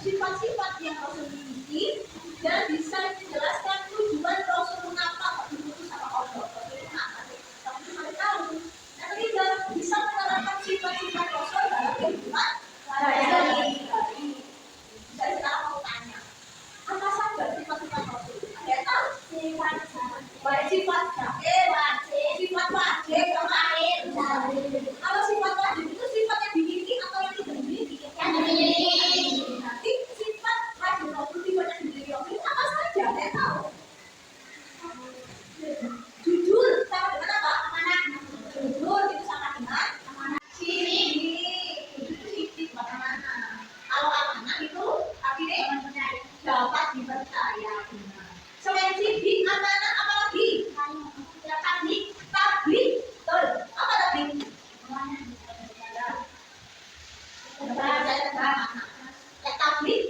Sifat-sifat yang Rasul miliki dan bisa menjelaskan tujuan Rasul mengapa diutus sama Allah. Tapi tahu. Yang ketiga, bisa menerapkan sifat-sifat Rasul dalam kehidupan sehari-hari. Jadi sekarang mau tanya, apa saja sifat-sifat Rasul? Ada yang tahu? Baik sifat sifat wajib, kalau sifat wajib itu sifat yang dimiliki atau yang tidak dimiliki? Yang dimiliki. Nanti sifat wajib Rasul sifat yang dimiliki Rasul itu apa saja? Saya tahu. Jujur sama dengan apa? Amanah. Jujur itu sama dengan amanah. Sidik. Jujur itu sidik bukan amanah. Kalau amanah itu artinya dapat dipercaya. Selain sidik, amanah apa lagi? Tablik. Betul. Apa tablik? Tablik.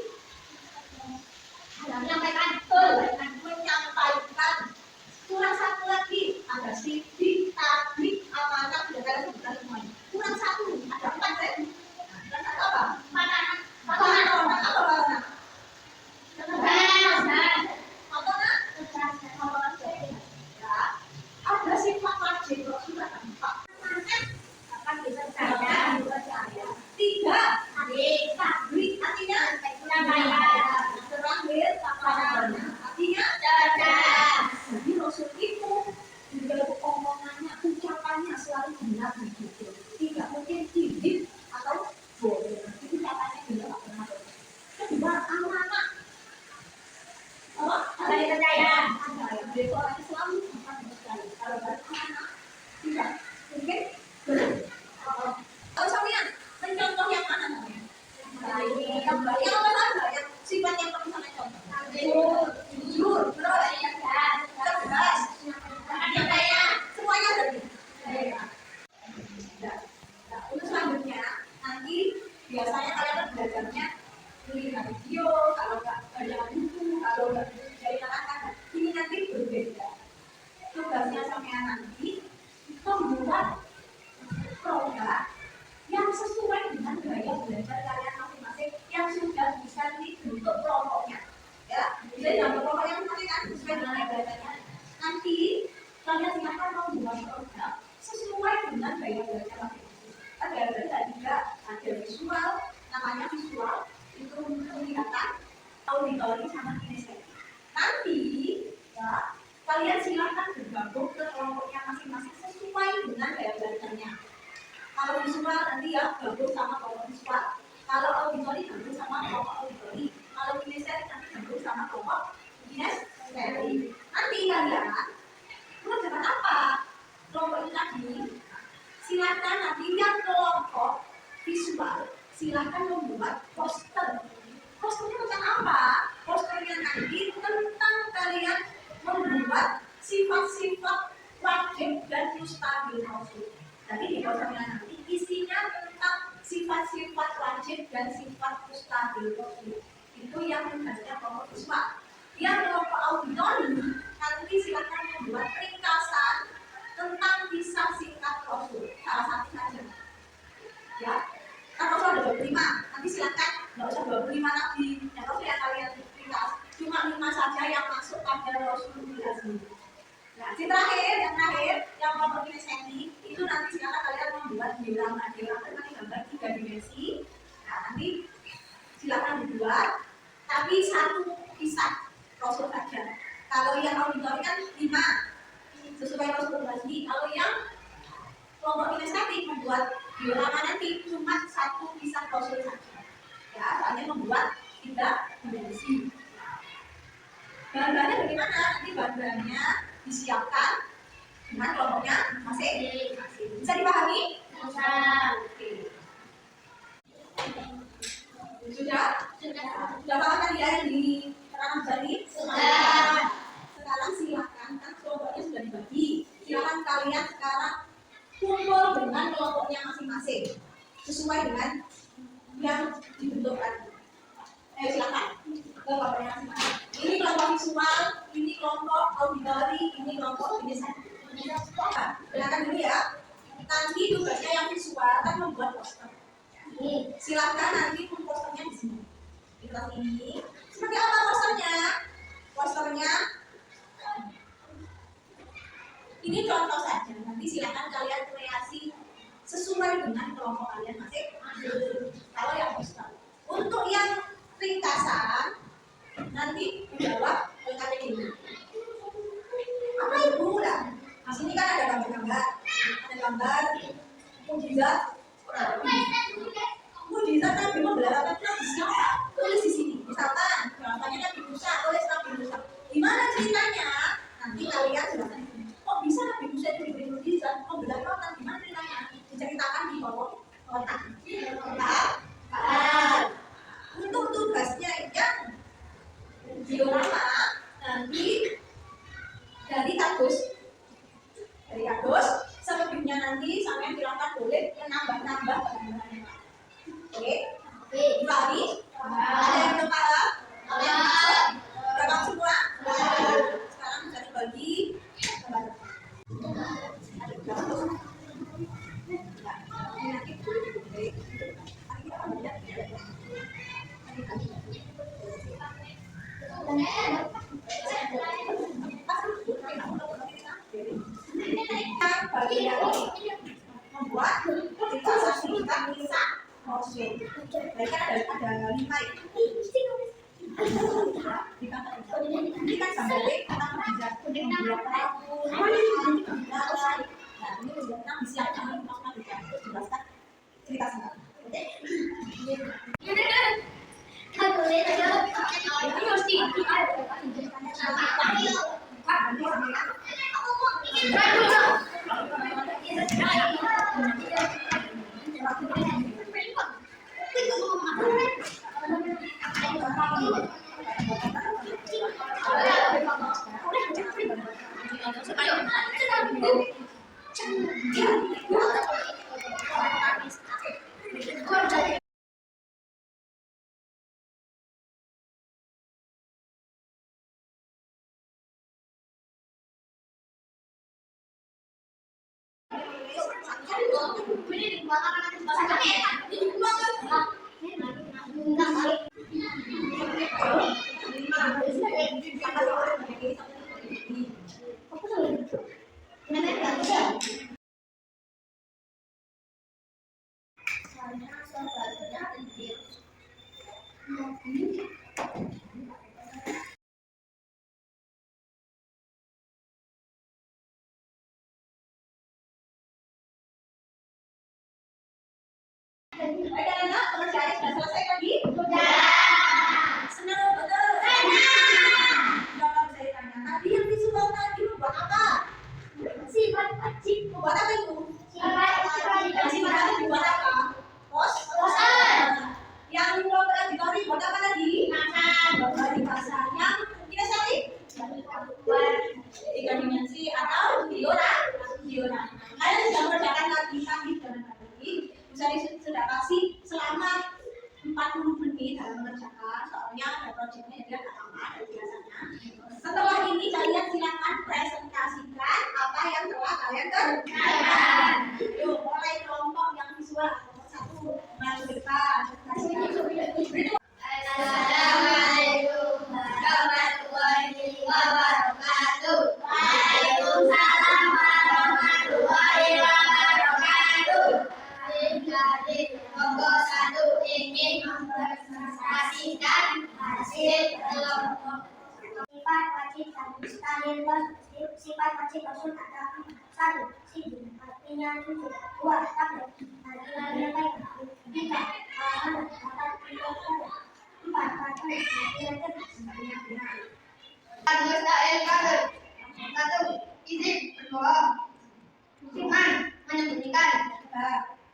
Menyampaikan. Betul. Menyampaikan. Kurang satu lagi. Ada sidik, tablik, amanah, sudah sebutan semuanya. Kurang satu. Ada 4 kan? Kurang satu apa? Makanan. Ada sifat wajib Rasul ada 4. Akan dipercaya. 3. Tablik artinya terakhir artinya jadi Rasul itu juga omongannya, ucapannya selalu benar begitu. Tidak mungkin sidik atau bohong. Itu ucapannya juga tidak pernah bohong. Kedua, amanah. Ada dipercaya. Jadi orang selalu akan dipercaya. Kalau amanah tidak mungkin belum. Kalau sampean mencontoh yang mana namanya? Yang baik. Yang apa saja? Yang sifat yang perlu sampean contoh. Jujur, cerdas, dipercaya. Semuanya ada. Untuk selanjutnya nanti biasanya kalian belajarnya melihat video, kalau nggak baca buku, kalau nggak dari kata-kata. Ini nanti berbeda. Tugasnya sampean nanti membuat program yang sesuai dengan gaya belajar kalian masing-masing yang sudah bisa dibentuk kelompoknya. Ya, jadi dalam kelompok yang nanti kan sesuai dengan gaya belajarnya. Nanti kalian silakan membuat program sesuai dengan gaya belajar masing-masing. Ada belajar juga ada visual, namanya visual itu kelihatan, auditori sama kinestetik. Nanti ya kalian silakan bergabung ke kelompoknya masing-masing sesuai dengan gaya belajarnya. Kalau visual nanti ya gabung sama kelompok visual. Kalau auditori gabung sama kelompok auditori. Kalau kinestetik nanti gabung sama kelompok kinestetik. Nanti kalian mengerjakan apa? Kelompok itu tadi. Silakan nanti yang kelompok visual silakan membuat poster. Posternya tentang apa? Posternya nanti tentang kalian membuat sifat-sifat wajib dan mustabil Rasul. Jadi di posternya nanti isinya tentang sifat-sifat wajib dan sifat mustabil Rasul. Itu yang tugasnya kelompok visual. Yang kelompok auditori nanti silakan membuat ringkasan tentang kisah singkat Rasul. Salah satu saja. Ya. Kan Rasul ada 25, nanti silakan nggak usah 25 lagi. Ya Rasul yang kalian ringkas. Cuma 5 saja yang masuk pada Rasulullah sendiri. Nah, yang terakhir, yang kelompok kinestetik itu nanti silakan kalian membuat diagram nanti gambar 3 dimensi. Nah, nanti silakan dibuat, tapi satu kisah Rasul saja. Kalau yang auditori kan 5 sesuai Rasulullah sendiri. Kalau yang kelompok kinestetik membuat diorama nanti cuma satu kisah Rasul saja. Ya, soalnya membuat 3 dimensi. Bahan-bahannya bagaimana? Nanti bahan-bahannya disiapkan dengan kelompoknya masing-masing. Bisa dipahami? Bisa. Oke. Sudah? Sudah paham kan ya di sesuai dengan yang dibentukkan. Silakan. Ini kelompok visual, ini kelompok auditori, ini kelompok kinesthetik. Dengarkan dulu ya. Nanti tugasnya yang visual akan membuat poster. Silakan nanti posternya di sini. Di kelas ini. Seperti apa posternya? Posternya ini contoh saja. Nanti silakan kalian kreasi sesuai dengan kelompok kalian masing-masing. Kalau yang poster. Untuk yang ringkasan nanti dijawab oleh KTG. Apa itu lah? Di sini kan ada gambar, mujizat. Mujizat Nabi membelarkan Nabi siapa? Tulis di sini. Misalkan gambarnya Nabi Musa, tulis Nabi Musa. Gimana ceritanya? Nanti kalian jelaskan. Kok bisa Nabi Musa itu diberi mujizat? Membelarkan gimana ceritanya? Diceritakan di bawah kotak. Untuk tugasnya yang diorama nanti dari kardus selebihnya nanti sampai silakan boleh menambah gambarannya. Oke? Dibagi? Ada yang belum paham? Ada yang bisa? Berapa semua? Sekarang bisa dibagi gambar. Ada berapa? Nanti boleh. Membuat kita bisa motion. Mereka ada 5 ini kan sampai kita bisa membuat perahu. Nah ini membuatnya disiapkan jelaskan cerita singkat. Baik, anak-anak, pengerjaannya sudah selesai tadi? Sudah. Senang betul? Senang. Saya tanya, tadi yang visual tadi membuat apa? Sifat wajib. Membuat apa itu? Sifat itu dibuat apa? Poster. Yang auditori buat apa tadi? Gambar di pasar. Yang kinesthetik? Tiga dimensi atau diorama. Kalian sudah mengerjakan lagi dan lagi. Sudah kasih selama 40 menit dalam mengerjakan, soalnya ada proyeknya jadi agak lama dari biasanya. Setelah ini kalian silakan presentasikan apa yang telah kalian kerjakan. Yuk, mulai kelompok yang visual kelompok 1 maju depan. Assalamualaikum warahmatullahi wabarakatuh. Waalaikumsalam warahmatullahi wabarakatuh. Adik-adik kelompok 1 ingin mempresentasikan hasil kelompok. Sifat wajib dan mustahil. Sifat wajib usul ada 1. Siji, artinya jujur. 2. Takdir. Artinya baik. 3. Amanah. 4. Patuh. Artinya cerdas. Mustahil kader. 1. Izin berbohong. Iman menyembunyikan.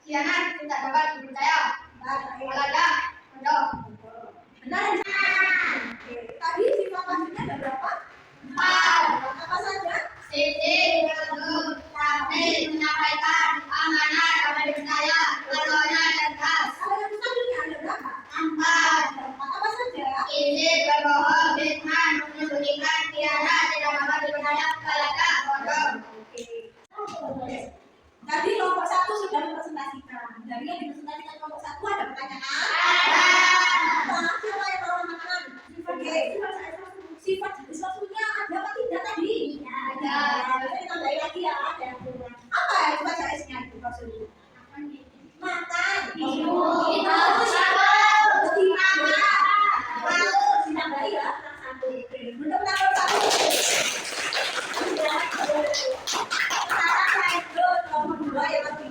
Khianat tidak dapat dipercaya. Olahraga bodoh. Benar. Tadi sifat wajibnya ada berapa? 4. Apa saja? Sisi, jujur, tampil, menyampaikan, amanah, dapat dipercaya, berdoa, dan Nah, siapa yang bawa makanan? Oke. Sifat jenis waktunya ada apa tidak tadi? Ada. Bisa ditambahin lagi ya. Ada yang kurang. Apa ya? Coba cari isinya itu maksudnya. Makan. Ditambahi ya. Untuk nomor 1. Nomor 2 yang lebih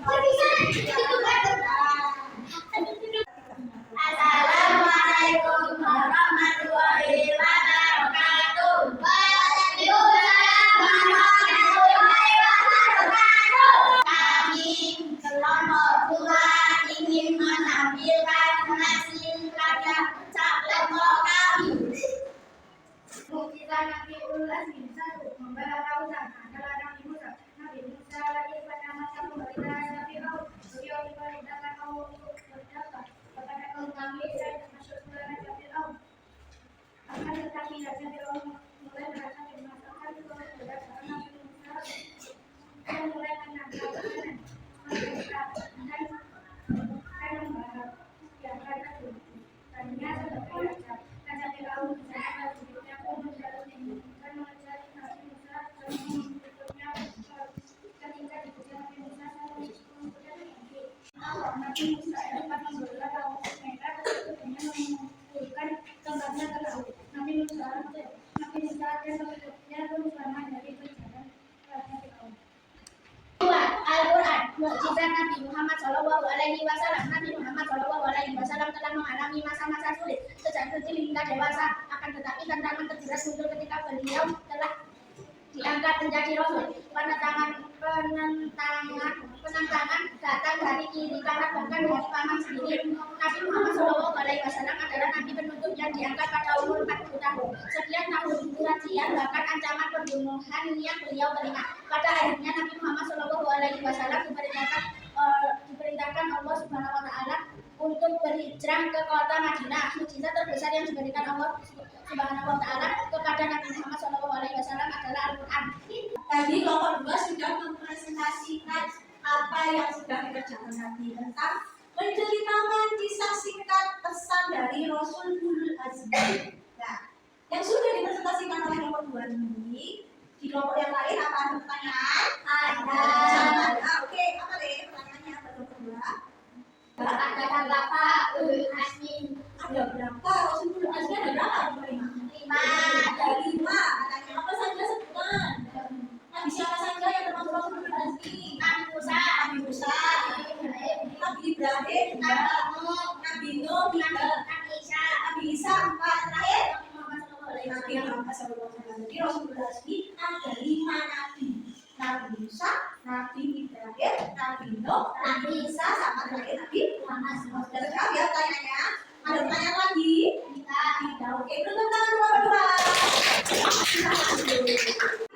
Assalamualaikum warahmatullahi wabarakatuh. Waalaikumsalam warahmatullahi wabarakatuh. Kami kelompok 2 ingin menampilkan hasil karya kelompok kami. Mukjizat Nabi Ibrahim 1. Membawa lautan adalah Nabi Musa. Nabi Musa lagi pada masa pemerintahan Nabi Daud. Beliau diperintahkan Allah untuk berdakwah kepada kaum kami dan termasuk pula Nabi Daud. Akan tetapi Nabi Daud mulai merasa dimasalkan oleh berdasarkan Nabi Musa dan mulai menangkap makanan, mereka dan membahas yang kata dulu. Ternyata berbeda. Nabi Daud bersama hidupnya pun menjalani dan mengajari Nabi Musa dan mengikutnya ketika dipuja Nabi Musa dan mengikutnya Nabi Musa dapat membelah laut merah dengan mengumpulkan tempatnya ke laut. Nabi Musa dan pengikutnya pun selamat dari perjalanan ke laut. 2. Al-Quran. Mukjizat Nabi Muhammad Shallallahu Alaihi Wasallam. Nabi Muhammad Shallallahu Alaihi Wasallam telah mengalami masa-masa sulit sejak kecil hingga dewasa. Akan tetapi tantangan terberat muncul ketika beliau telah diangkat menjadi rasul. Penentangan datang dari kiri kanan bahkan dari paman sendiri. Nabi Muhammad Shallallahu Alaihi Wasallam adalah nabi penutup yang diangkat pada umur 40 tahun. Setiap tahun ujian bahkan ancaman pembunuhan yang beliau terima. Pada akhirnya Nabi Muhammad Shallallahu Alaihi Wasallam diperintahkan Allah Subhanahu Wa Taala untuk berhijrah ke kota Madinah. Mukjizat terbesar yang diberikan Allah Subhanahu Wa Taala kepada Nabi Muhammad Shallallahu Alaihi Wasallam adalah Al-Quran. Tadi kelompok 2 sudah mempresentasikan apa yang sudah dikerjakan tadi tentang menceritakan kisah singkat pesan dari Rasul Ulul Azmi. Nah, yang sudah dipresentasikan oleh kelompok 2 ini, di kelompok yang lain apa ada pertanyaan? Ada. Oke, apa deh pertanyaannya pada kelompok 2? Ada berapa Ulul Azmi? Ada berapa? Rasul Ulul Azmi ada berapa? 5. Ada 5. Katanya apa saja sebutkan? Nabi siapa saja yang termasuk Rasul Ulul Azmi? Nabi Musa, Nabi Musa, Nabi Ibrahim, Nabi Nuh, Nabi Isa, Nabi Isa, 4 terakhir Nabi Muhammad SAW. Jadi Rasulullah ini ada 5 nabi. Nabi Musa, Nabi Ibrahim, Nabi Nuh, Nabi Isa, sama terakhir Nabi Muhammad SAW. Sudah sekali ya pertanyaannya. Ada pertanyaan lagi? Tidak. Oke, tutup tangan dua.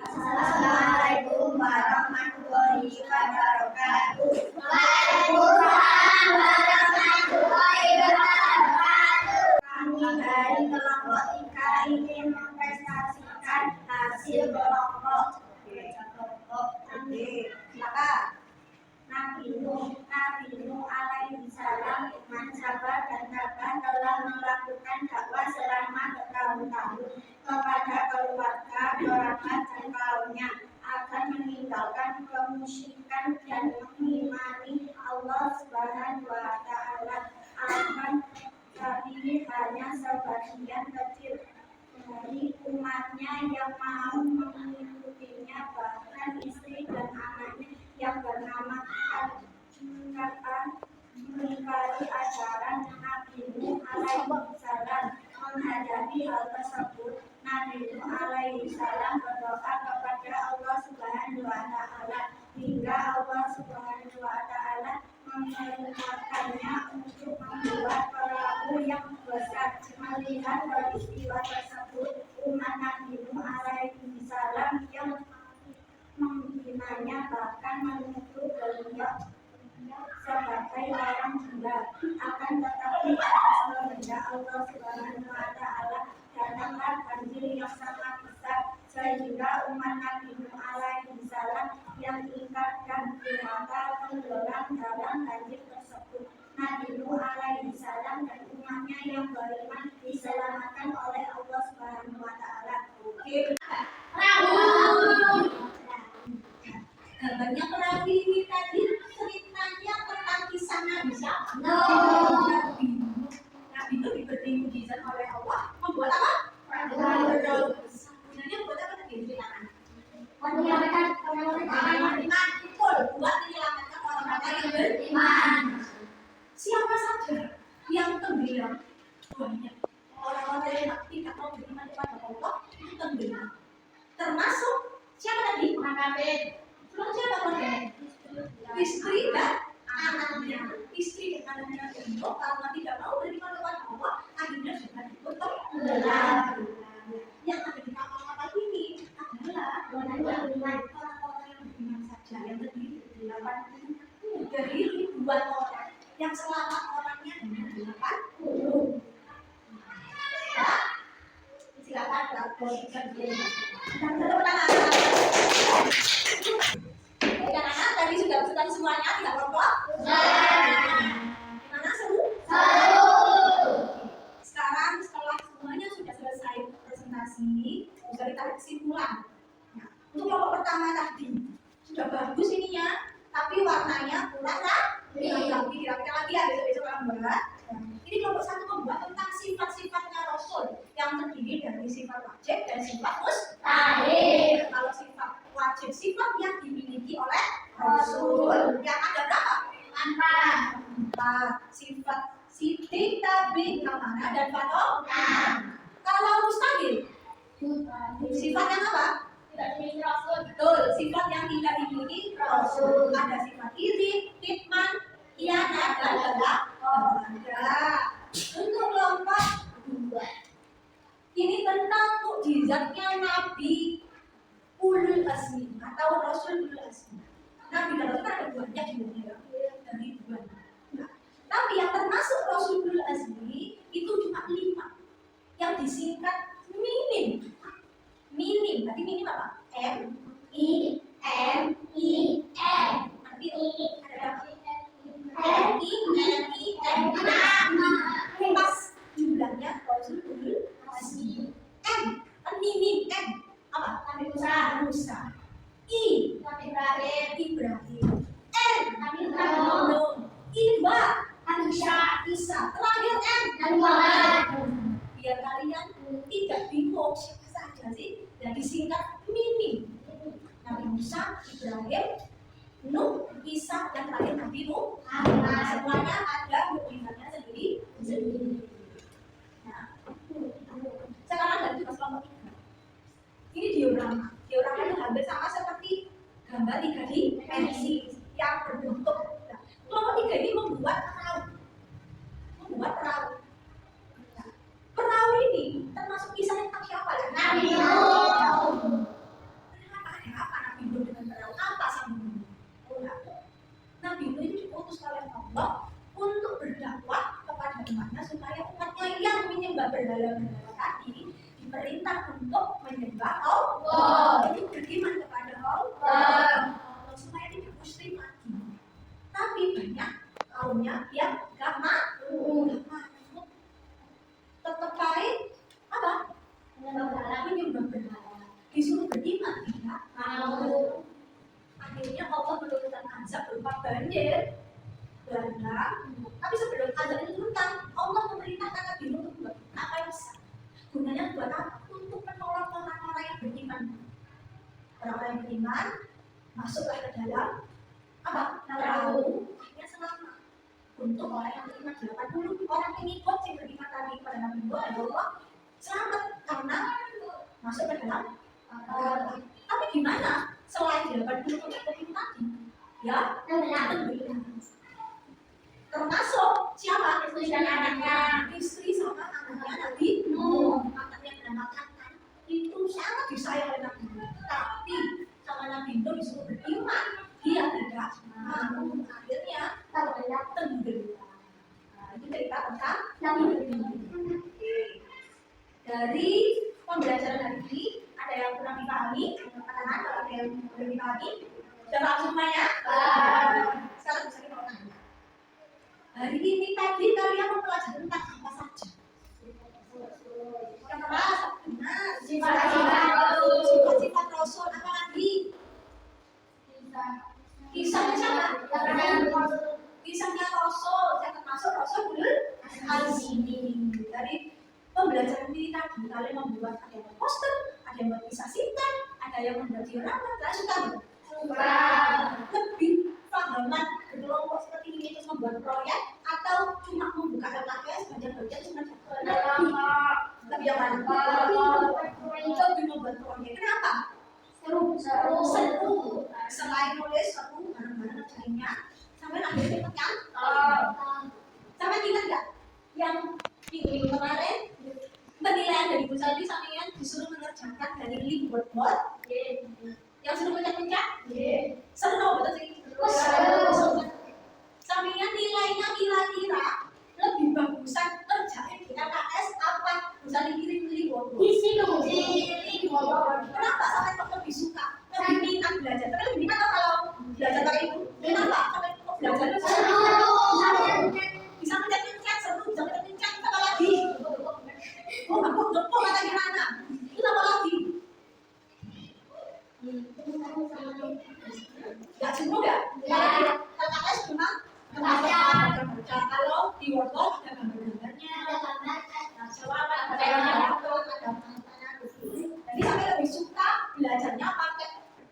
Assalamualaikum warahmatullahi wabarakatuh. Waalaikumsalam warahmatullahi wabarakatuh. Kami dari kelompok 3 ingin mempresentasikan hasil kelompok. Oke, silakan. Nabi Nuh alaihi salam iman sabar dan tabah telah melakukan dakwah selama bertahun-tahun kepada keluarga, kerabat dan kaumnya agar meninggalkan kemusyrikan dan mengimani Allah Subhanahu wa Ta'ala. Akan tapi hanya sebagian kecil dari umatnya yang mau mengikutinya, bahkan istri dan anaknya yang bernama Al-Jum'atan mengingkari ajaran Nabi Nuh alaihi salam. Menghadapi hal tersebut, Nabi Nuh alaihi salam berdoa kepada Allah Subhanahu wa Ta'ala hingga Allah Subhanahu wa Ta'ala memerintahkannya untuk membuat perahu yang besar. Melihat peristiwa tersebut, umat Nabi Nuh alaihi salam yang menghinanya bahkan menuduh beliau sebagai orang gila. Akan tetapi atas kehendak Allah Subhanahu wa Ta'ala datanglah banjir yang sangat besar sehingga umat Nabi Nuh alaihi salam yang ingkar dan durhaka tenggelam dalam banjir tersebut. Nabi Nuh alaihi salam Perahu. Gambarnya perahu ini tadi ceritanya tentang kisah Nabi siapa? Nabi. Nabi itu diberi mukjizat oleh Allah membuat apa? Perahu. Gunanya buat apa tadi ceritakan? Menyelamatkan orang-orang Beriman, betul, buat menyelamatkan orang-orang yang beriman. siapa saja yang tenggelam? Banyak orang-orang yang tidak mau beriman kepada Allah itu tenggelam. Termasuk siapa tadi? Orang kafir. Belum siapa korban? Istri dan anaknya. Istri dan anaknya itu karena tidak mau beriman kepada Allah, akhirnya sudah ikut tenggelam. Yang ada di kapal-kapal ini adalah orang-orang yang beriman saja, yang terdiri dari 80 dari ribuan orang yang selamat orangnya hanya 80. Silakan lakukan anak tadi sudah selesai semuanya, tidak apa-apa. Gimana seru? Sekarang setelah semuanya sudah selesai presentasi, bisa ditarik kesimpulan. Nah, untuk kelompok pertama tadi sudah bagus ininya, tapi warnanya kurang rapi. Dirapikan lagi ya besok-besok orang buat. Ini kelompok satu membuat tentang sifat-sifatnya Rasul yang terdiri dari sifat wajib dan sifat mustahil. Kalau sifat wajib sifat yang dimiliki oleh Rasul yang ada berapa? 4. Sifat sidik, tablik, amanah dan patokan. Kalau mustahil sifat yang apa? Betul, sifat yang tidak dimiliki Rasul. Ada sifat iri, kitman, khianat dan galak. Untuk kelompok 2 ini tentang mukjizatnya Nabi Ulul Azmi atau Rasul Ulul Azmi. Nabi dan Rasul ada banyak juga dari dua. Nah, tapi yang termasuk Rasul Ulul Azmi itu cuma 5 yang disingkat minim. Minim, berarti minim apa? M-I-N-I-M. Nanti ada M-I-N-I-M. Pas jumlahnya Rasul Ulul Azmi. M, kan minim. M, apa? Nabi Musa. I, Ibrahim. N, Nabi Nuh. Iba, Isa. Terakhir N, biar kalian tidak bingung siapa saja sih yang disingkat minim. Nabi Musa, Ibrahim, Nuh, Isa, dan terakhir Nabi Nuh. Semuanya ada mukjizatnya sendiri. Nah, sekarang dari kelompok 3. Ini diorama. Diorama itu hampir sama seperti gambar 3 dimensi yang berbentuk. Nah, kelompok 3 ini membuat perahu. Perahu ini termasuk kisah tentang siapa ya? Nabi Nuh. Kenapa ada apa Nabi Nuh dengan perahu? Apa sambungannya? Nabi Nuh itu diutus oleh Allah untuk berdakwah kepada umatnya supaya umatnya yang menyembah berhala-berhala tadi diperintah untuk menyembah Allah. Itu beriman kepada Allah supaya tidak musyrik lagi. Tapi banyak kaumnya yang gak mau. Tetap baik apa? Menyembah berhala. Disuruh beriman tidak mau. Akhirnya Allah menurunkan azab berupa banjir, bandang. Tapi sebelum azab itu turun, Allah memerintahkan Nabi Nuh untuk buat apa yang besar. Gunanya buat apa? Untuk menolong orang-orang yang beriman. Orang-orang yang beriman masuklah ke dalam apa? Perahu. Akhirnya selamat. Untuk orang yang beriman 80 orang pengikut yang beriman tadi kepada Nabi Nuh dan Allah selamat karena masuk ke dalam perahu. Tapi gimana selain 80 pengikut itu tadi? Ya, termasuk siapa? Istri dan anaknya. Istri sama anaknya Nabi Nuh. Anaknya bernama Kan'an itu sangat disayang oleh Nabi Nuh. Tapi sama Nabi Nuh disuruh beriman, dia tidak mau. Akhirnya tenggelam. Nah, itu cerita tentang Nabi Nuh. Dari pembelajaran hari ini ada yang kurang dipahami? Katakan kalau ada yang kurang dipahami. Sudah paham semuanya? Sekarang bisa kita tanya. Hari ini tadi kalian mempelajari tentang apa saja? Yang pertama, benar, sifat Pisangnya siapa? Pisangnya Rasul, yang termasuk Rasul Al-Sini. Dari pembelajaran ini tadi, kalian membuat ada yang poster, ada yang membuat kisah singkat, ada yang membuat diorama. Kalian suka nggak? Lebih pahaman berkelompok seperti ini terus membuat proyek atau cuma membuka LKS baca-baca cuma lebih yang mana? Lebih membuat proyek. Kenapa? Seru. Selain nulis seru bareng-bareng ngerjainnya, sampai akhirnya cepet kan? Sampai ingat nggak yang minggu kemarin penilaian dari Bu Saldi sampean disuruh mengerjakan dari link board yang suruh pencet-pencet? Seru dong, betul sih? Sampean nilainya kira-kira lebih bagusan kerjain di LKS apa bisa dikirim link board? Kenapa sampai kok lebih suka? Lebih minat belajar? Tapi lebih minat kalau belajar dari ibu? Kenapa? Sampai kok belajar itu bisa pencet-pencet, seru, bisa pencet-pencet, apa lagi? Oh, aku kata gimana? Itu apa lagi? Gak seru ya? LKS cuma baca. Kalau di Wordle ada gambar-gambarnya, ada jawaban, ada tanya-tanya. Jadi sampai lebih suka belajarnya pakai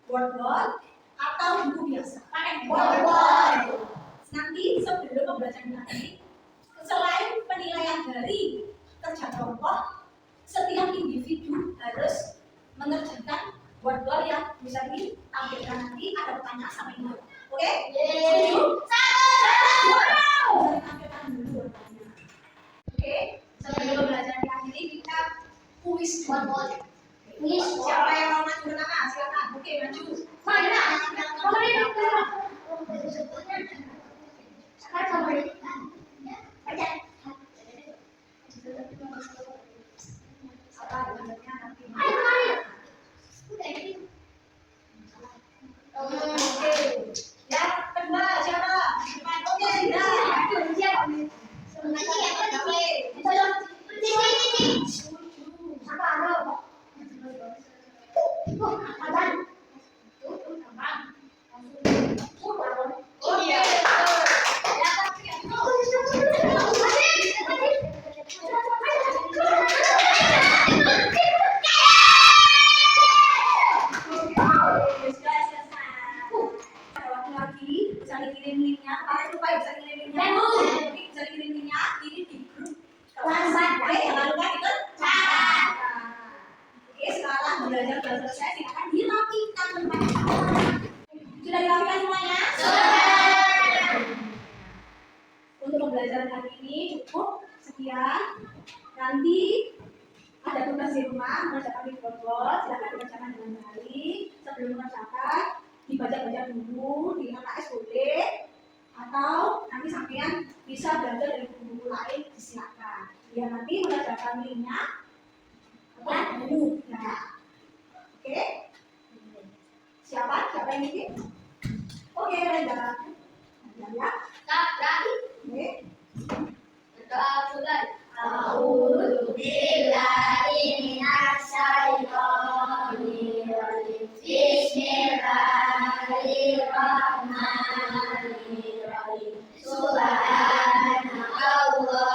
Wordle atau buku biasa? Pakai Wordle. Nanti sebelum pembelajaran nanti, selain penilaian dari kerja kelompok, setiap individu harus mengerjakan Wordle yang bisa ditampilkan nanti ada pertanyaan sama ini. Oke? Setuju? Tampilkan dulu Wordle-nya. Oke? Sebelum pembelajaran diakhiri kita kuis dulu. Siapa yang mau maju pertama? Silakan. Oke, maju. Nanti ada tugas di rumah, mengerjakan di Wordle, silakan dikerjakan dengan baik. Sebelum mengerjakan, dibaca-baca dulu di LKS boleh, atau nanti sampean bisa belajar dari buku-buku lain, silakan. Ya nanti mengerjakan linknya mudah. Oke? Siapa yang ini? Oke, jalan. Ya. Oke. A'udzu billahi minasy syaithanir rajim. Bismillahirrahmanirrahim. Subhanakallahumma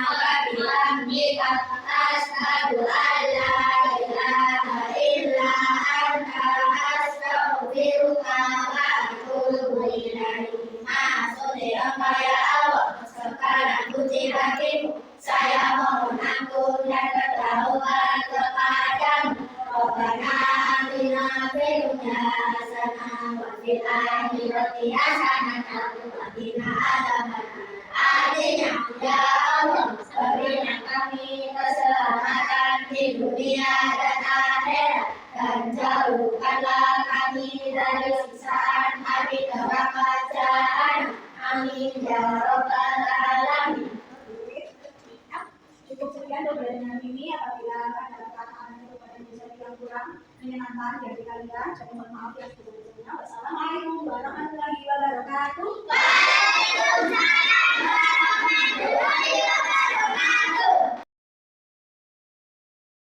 wa bihamdika asyhadu an la ilaha illa anta astaghfiruka wa atubu ilaik. Maksudnya apa ya Allah? Sekarang puji hatimu, saya mohon ampun dan ketahuan kepadamu. Rabbana atina fid dunya hasanah wa fil akhirati hasanah wa qina adzabannar. Artinya, ya Allah, berikan kami keselamatan di dunia dan akhirat, dan jauhkanlah kami dari siksaan api neraka jahanam. Amin ya rabbal alamin. Cukup sekian pembelajaran ini. Apabila ada perkataan atau bisa yang kurang menyenangkan dari kalian, saya mohon maaf yang sebelumnya. Wassalamualaikum warahmatullahi wabarakatuh. Waalaikumsalam.